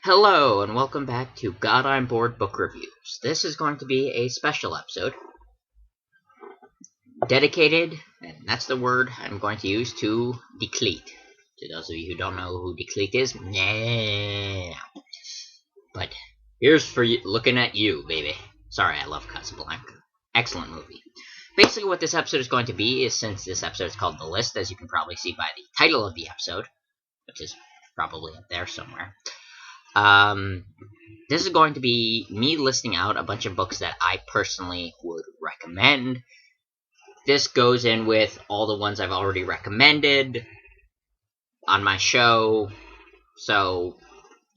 Hello, and welcome back to God I'm Bored Book Reviews. This is going to be a special episode dedicated, and that's the word I'm going to use, to Decleat. To those of you who don't know who Decleat is, nah. But here's for you, looking at you, baby. Sorry, I love Casablanca. Excellent movie. Basically what this episode is going to be is, since this episode is called The List, as you can probably see by the title of the episode, which is probably up there somewhere, this is going to be me listing out a bunch of books that I personally would recommend. This goes in with all the ones I've already recommended on my show, so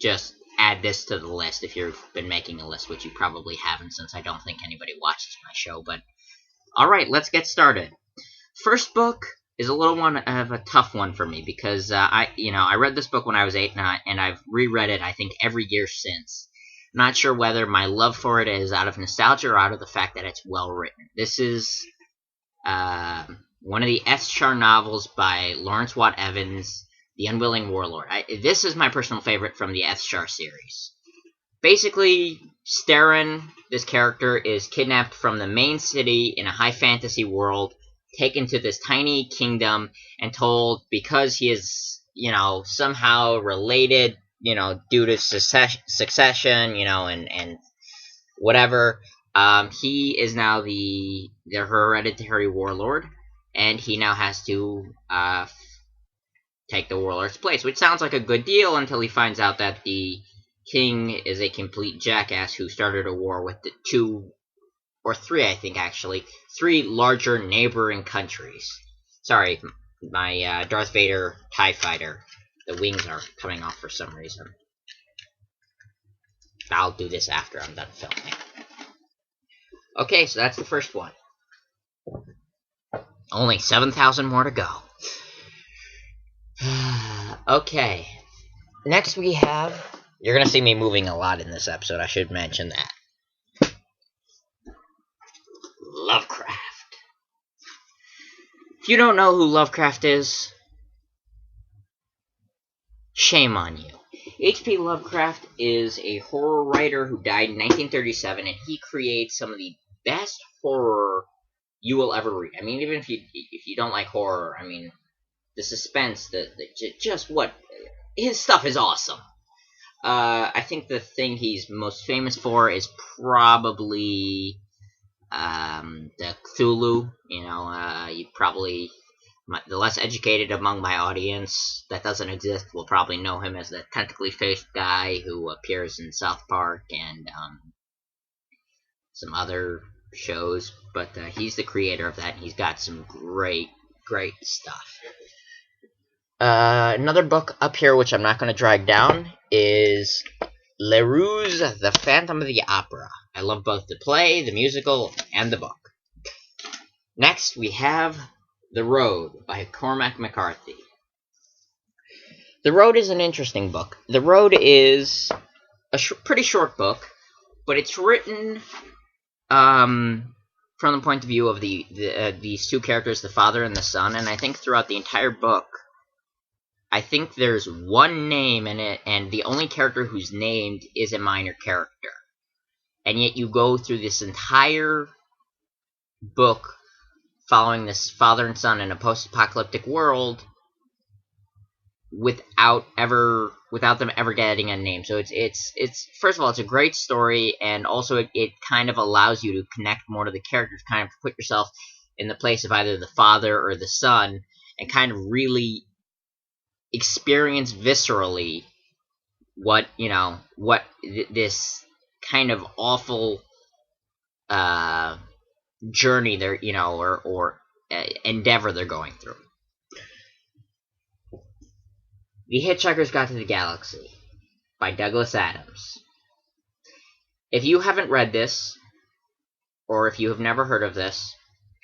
just add this to the list if you've been making a list, which you probably haven't, since I don't think anybody watches my show. But alright, let's get started. First book is a little one of a tough one for me, because I read this book when I was 8, and I've reread it, I think, every year since. I'm not sure whether my love for it is out of nostalgia or out of the fact that it's well written. This is one of the S. Char novels by Lawrence Watt Evans, The Unwilling Warlord. This is my personal favorite from the S. Char series. Basically, Starren, this character, is kidnapped from the main city in a high fantasy world, taken to this tiny kingdom, and told, because he is, somehow related, due to succession, and whatever, he is now the hereditary warlord, and he now has to take the warlord's place, which sounds like a good deal until he finds out that the king is a complete jackass who started a war with the three larger neighboring countries. Sorry, my Darth Vader TIE Fighter, the wings are coming off for some reason. I'll do this after I'm done filming. Okay, so that's the first one. Only 7,000 more to go. Okay, next we have... You're going to see me moving a lot in this episode, I should mention that. Lovecraft. If you don't know who Lovecraft is, shame on you. H.P. Lovecraft is a horror writer who died in 1937, and he creates some of the best horror you will ever read. I mean, even if you don't like horror, I mean, the suspense, his stuff is awesome. I think the thing he's most famous for is probably the Cthulhu. You probably, the less educated among my audience that doesn't exist will probably know him as the tentacly faced guy who appears in South Park and some other shows. But he's the creator of that, and he's got some great stuff. Another book up here, which I'm not going to drag down, is Le Ruse, The Phantom of the Opera. I love both the play, the musical, and the book. Next, we have The Road by Cormac McCarthy. The Road is an interesting book. The Road is a pretty short book, but it's written from the point of view of these two characters, the father and the son, and I think throughout the entire book, I think there's one name in it, and the only character who's named is a minor character. And yet you go through this entire book following this father and son in a post-apocalyptic world without them ever getting a name. So it's first of all, it's a great story, and also it kind of allows you to connect more to the characters, kind of put yourself in the place of either the father or the son, and kind of really experience viscerally what this kind of awful journey they're or endeavor they're going through. The Hitchhiker's Guide to the Galaxy by Douglas Adams. If you haven't read this, or if you have never heard of this,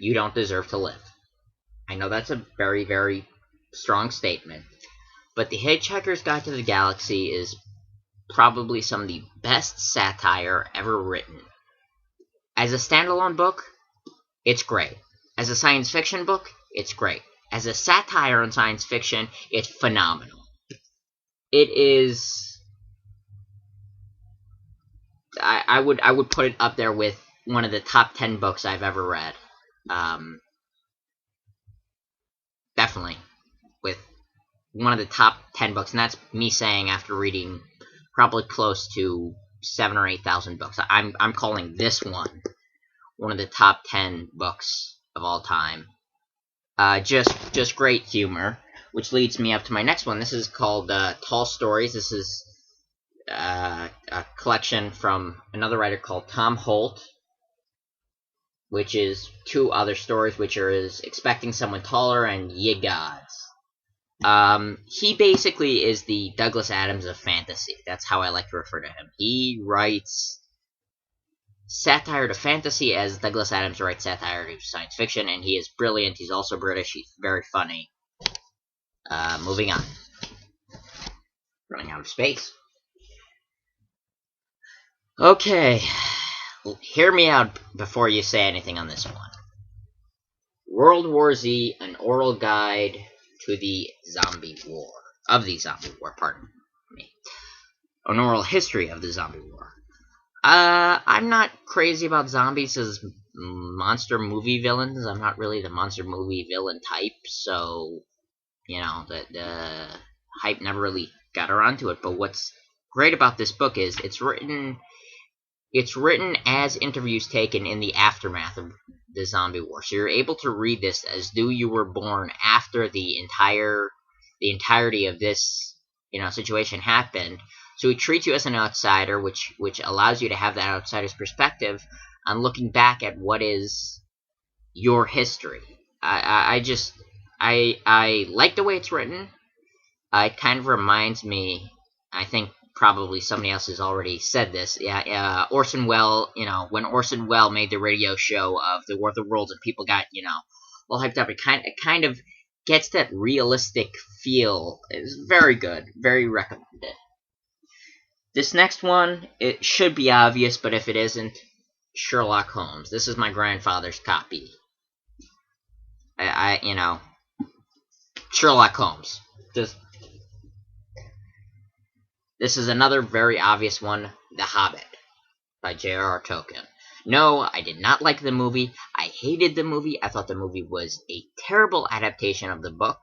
you don't deserve to live. I know that's a very, very strong statement, but The Hitchhiker's Guide to the Galaxy is probably some of the best satire ever written. As a standalone book, it's great. As a science fiction book, it's great. As a satire on science fiction, it's phenomenal. It is I would put it up there with one of the top 10 books I've ever read. Definitely with one of the top 10 books, and that's me saying after reading probably close to 7 or 8,000 books. I'm calling this one of the top 10 books of all time. Just great humor, which leads me up to my next one. This is called Tall Stories. This is a collection from another writer called Tom Holt, which is 2 other stories, which are Expecting Someone Taller and Ye Gods. He basically is the Douglas Adams of fantasy. That's how I like to refer to him. He writes satire to fantasy as Douglas Adams writes satire to science fiction, and he is brilliant. He's also British. He's very funny. Moving on. Running out of space. Okay. Hear me out before you say anything on this one. World War Z, an oral guide to the zombie war. Pardon me. An oral history of the zombie war. I'm not crazy about zombies as monster movie villains. I'm not really the monster movie villain type, so, you know, the hype never really got around to it. But what's great about this book is it's written as interviews taken in the aftermath of the zombie war. So you're able to read this as though you were born after the entirety of this, situation happened. So it treats you as an outsider, which allows you to have that outsider's perspective on looking back at what is your history. I like the way it's written. It kind of reminds me, I think probably somebody else has already said this. Yeah, Orson Welles, when Orson Welles made the radio show of the War of the Worlds and people got, all hyped up, it kind of gets that realistic feel. It's very good, very recommended. This next one, it should be obvious, but if it isn't, Sherlock Holmes. This is my grandfather's copy. Sherlock Holmes. This is another very obvious one, The Hobbit, by J.R.R. Tolkien. No, I did not like the movie. I hated the movie. I thought the movie was a terrible adaptation of the book.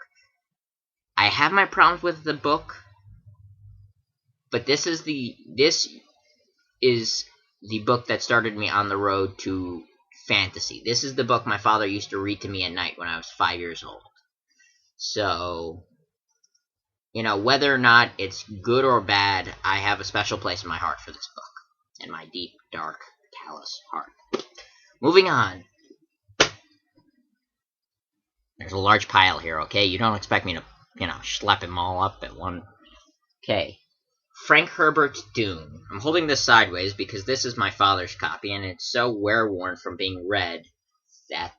I have my problems with the book, but this is the book that started me on the road to fantasy. This is the book my father used to read to me at night when I was 5 years old. So, whether or not it's good or bad, I have a special place in my heart for this book. In my deep, dark, callous heart. Moving on. There's a large pile here, okay? You don't expect me to, schlep them all up at one. Okay. Frank Herbert's Dune. I'm holding this sideways because this is my father's copy, and it's so wear-worn from being read that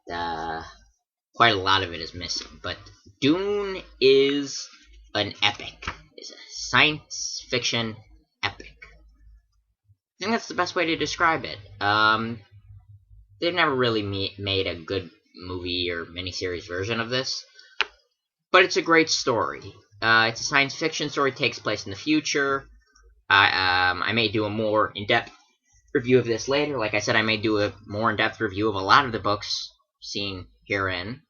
quite a lot of it is missing. But Dune is an epic. It's a science fiction epic. I think that's the best way to describe it. They've never really made a good movie or miniseries version of this, but it's a great story. It's a science fiction story, takes place in the future. I may do a more in-depth review of this later. Like I said, I may do a more in-depth review of a lot of the books seen herein.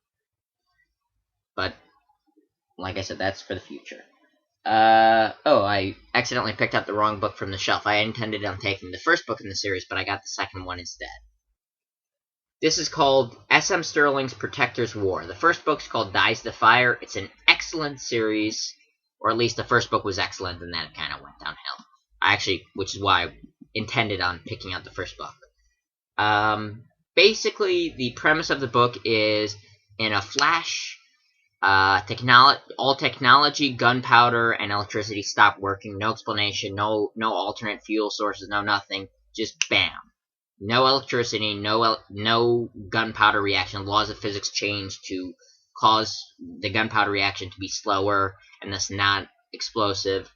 But, like I said, that's for the future. I accidentally picked up the wrong book from the shelf. I intended on taking the first book in the series, but I got the second one instead. This is called S.M. Stirling's Protector's War. The first book's called Dies the Fire. It's an excellent series, or at least the first book was excellent, and then it kind of went downhill. Which is why I intended on picking out the first book. Basically, the premise of the book is, in a flash, all technology, gunpowder, and electricity stop working. No explanation, no alternate fuel sources, no nothing. Just bam. No electricity, no gunpowder reaction. Laws of physics change to cause the gunpowder reaction to be slower and thus not explosive.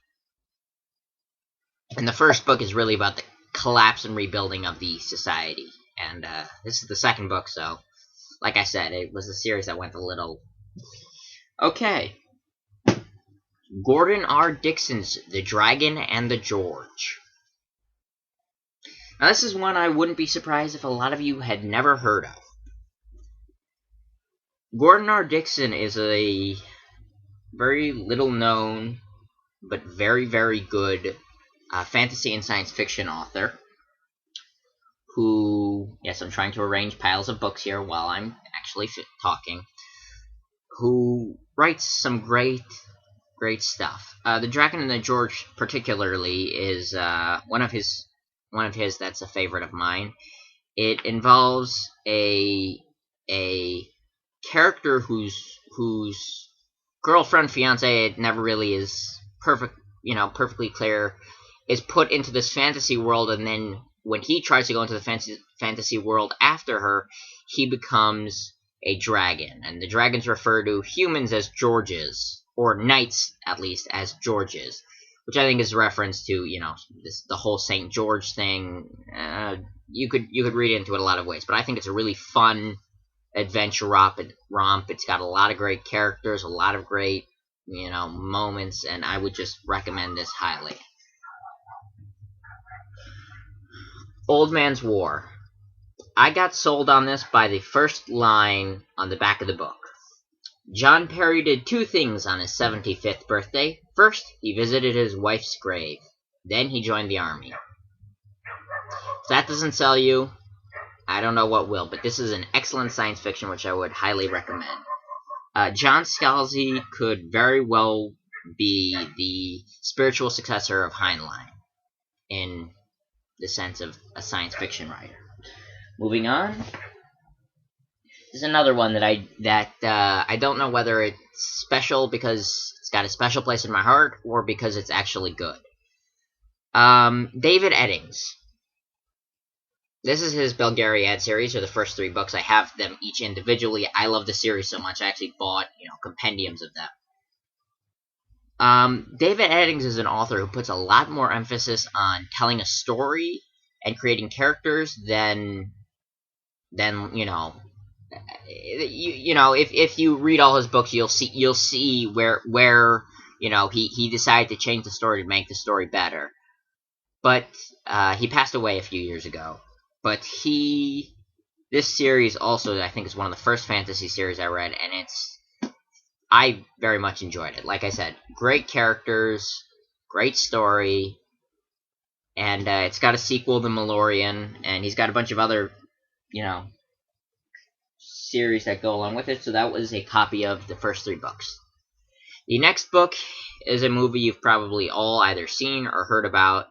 And the first book is really about the collapse and rebuilding of the society. And this is the second book, so like I said, it was a series that went a little... Okay. Gordon R. Dixon's The Dragon and the George. Now, this is one I wouldn't be surprised if a lot of you had never heard of. Gordon R. Dickson is a very little known, but very, very good fantasy and science fiction author who, yes, I'm trying to arrange piles of books here while I'm actually talking, who writes some great stuff. The Dragon and the George particularly is one of his that's a favorite of mine. It involves a character whose girlfriend, fiance, it never really is perfectly clear, is put into this fantasy world, and then when he tries to go into the fantasy world after her, he becomes a dragon, and the dragons refer to humans as Georges, or knights at least as Georges, which I think is a reference to the whole Saint George thing. You could read into it a lot of ways, but I think it's a really fun adventure romp. It's got a lot of great characters, a lot of great moments, and I would just recommend this highly. Old Man's War. I got sold on this by the first line on the back of the book. John Perry did two things on his 75th birthday. First, he visited his wife's grave. Then he joined the army. If that doesn't sell you, I don't know what will, but this is an excellent science fiction which I would highly recommend. John Scalzi could very well be the spiritual successor of Heinlein in the sense of a science fiction writer. Moving on. This is another one that I don't know whether it's special because it's got a special place in my heart or because it's actually good. David Eddings. This is his Belgariad series, or the first 3 books. I have them each individually. I love the series so much I actually bought compendiums of them. David Eddings is an author who puts a lot more emphasis on telling a story and creating characters than if you read all his books, you'll see where he decided to change the story to make the story better. But he passed away a few years ago. But this series also, I think, is one of the first fantasy series I read, and I very much enjoyed it. Like I said, great characters, great story, and it's got a sequel, The Malorian, and he's got a bunch of other, series that go along with it, so that was a copy of the first 3 books. The next book is a movie you've probably all either seen or heard about,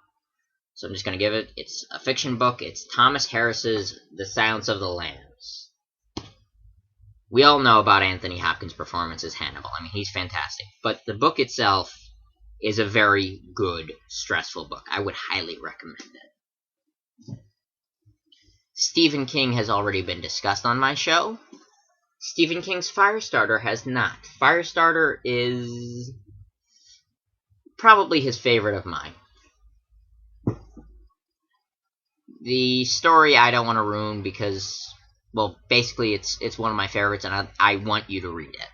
so I'm just going to give it. It's a fiction book. It's Thomas Harris's The Silence of the Lambs. We all know about Anthony Hopkins' performance as Hannibal. I mean, he's fantastic. But the book itself is a very good, stressful book. I would highly recommend it. Stephen King has already been discussed on my show. Stephen King's Firestarter has not. Firestarter is probably his favorite of mine. The story I don't want to ruin because, well, basically it's one of my favorites, and I want you to read it.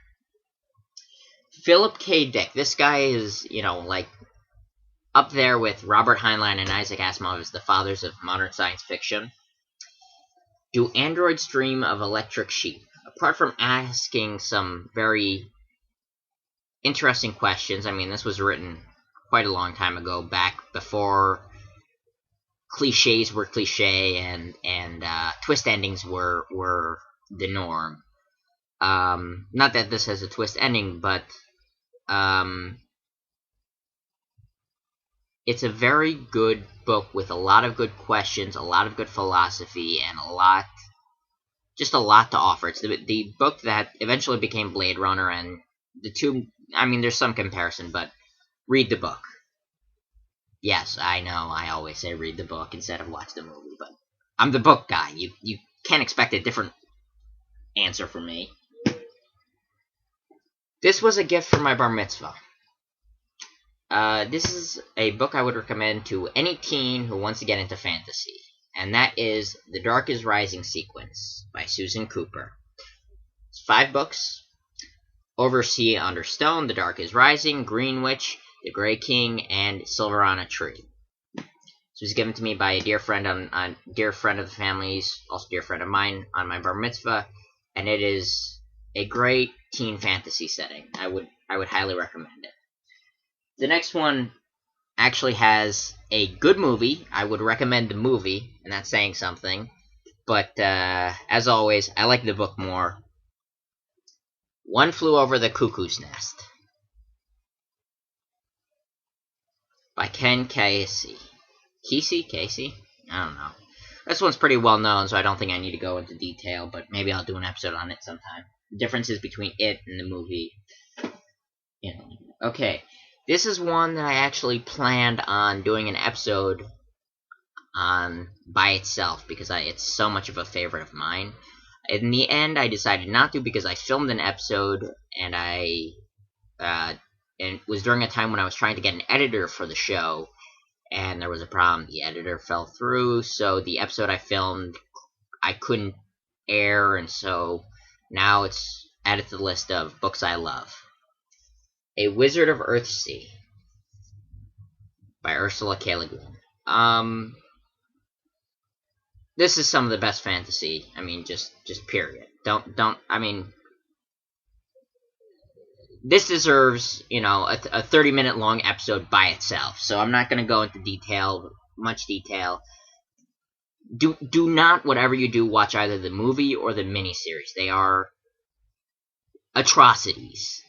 Philip K. Dick. This guy is, up there with Robert Heinlein and Isaac Asimov as the fathers of modern science fiction. Do androids dream of electric sheep? Apart from asking some very interesting questions, I mean, this was written quite a long time ago, back before cliches were cliche and twist endings were the norm. Not that this has a twist ending, but it's a very good book with a lot of good questions, a lot of good philosophy, and a lot to offer. It's the book that eventually became Blade Runner, and the two, I mean, there's some comparison, but read the book. Yes, I know, I always say read the book instead of watch the movie, but I'm the book guy. You can't expect a different answer from me. This was a gift for my bar mitzvah. This is a book I would recommend to any teen who wants to get into fantasy, and that is The Dark is Rising Sequence by Susan Cooper. It's 5 books: Oversea Under Stone, The Dark is Rising, Green Witch, The Grey King, and Silver on a Tree. It's This was given to me by a dear friend dear friend of the family's, also dear friend of mine, on my bar mitzvah, and it is a great teen fantasy setting. I would highly recommend it. The next one actually has a good movie. I would recommend the movie, and that's saying something. But as always, I like the book more. One Flew Over the Cuckoo's Nest by Ken Kesey. Casey? I don't know. This one's pretty well known, so I don't think I need to go into detail, but maybe I'll do an episode on it sometime. The differences between it and the movie. Okay. This is one that I actually planned on doing an episode on by itself, because it's so much of a favorite of mine. In the end, I decided not to, because I filmed an episode, and and it was during a time when I was trying to get an editor for the show, and there was a problem. The editor fell through, so the episode I filmed, I couldn't air, and so now it's added to the list of books I love. A Wizard of Earthsea by Ursula K. Le Guin. This is some of the best fantasy. I mean, just period. I mean, this deserves, a 30-minute long episode by itself. So I'm not going to go into much detail. Do not, whatever you do, watch either the movie or the miniseries. They are atrocities.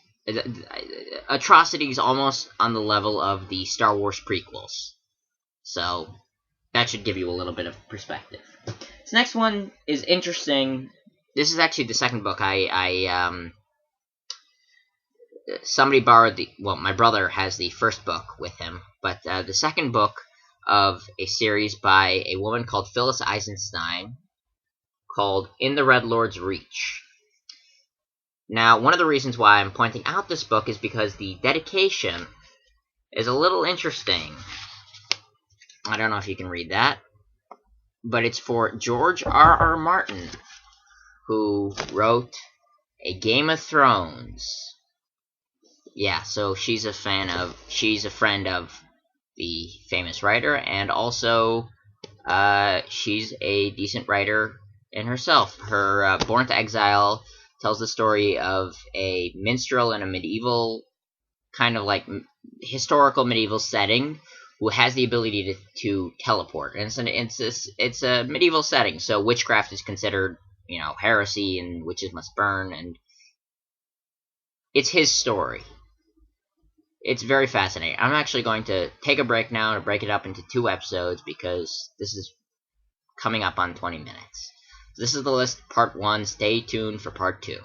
Atrocities almost on the level of the Star Wars prequels. So that should give you a little bit of perspective. This next one is interesting. This is actually the second book somebody borrowed my brother has the first book with him, but the second book of a series by a woman called Phyllis Eisenstein, called In the Red Lord's Reach. Now, one of the reasons why I'm pointing out this book is because the dedication is a little interesting. I don't know if you can read that, but it's for George R.R. Martin, who wrote A Game of Thrones. Yeah, so she's a friend of the famous writer, and also she's a decent writer in herself. Her Born to Exile tells the story of a minstrel in a medieval, kind of like historical medieval setting, who has the ability to teleport. And it's a medieval setting, so witchcraft is considered, heresy, and witches must burn, and it's his story. It's very fascinating. I'm actually going to take a break now and break it up into 2 episodes, because this is coming up on 20 minutes. So this is the list, part 1. Stay tuned for part 2.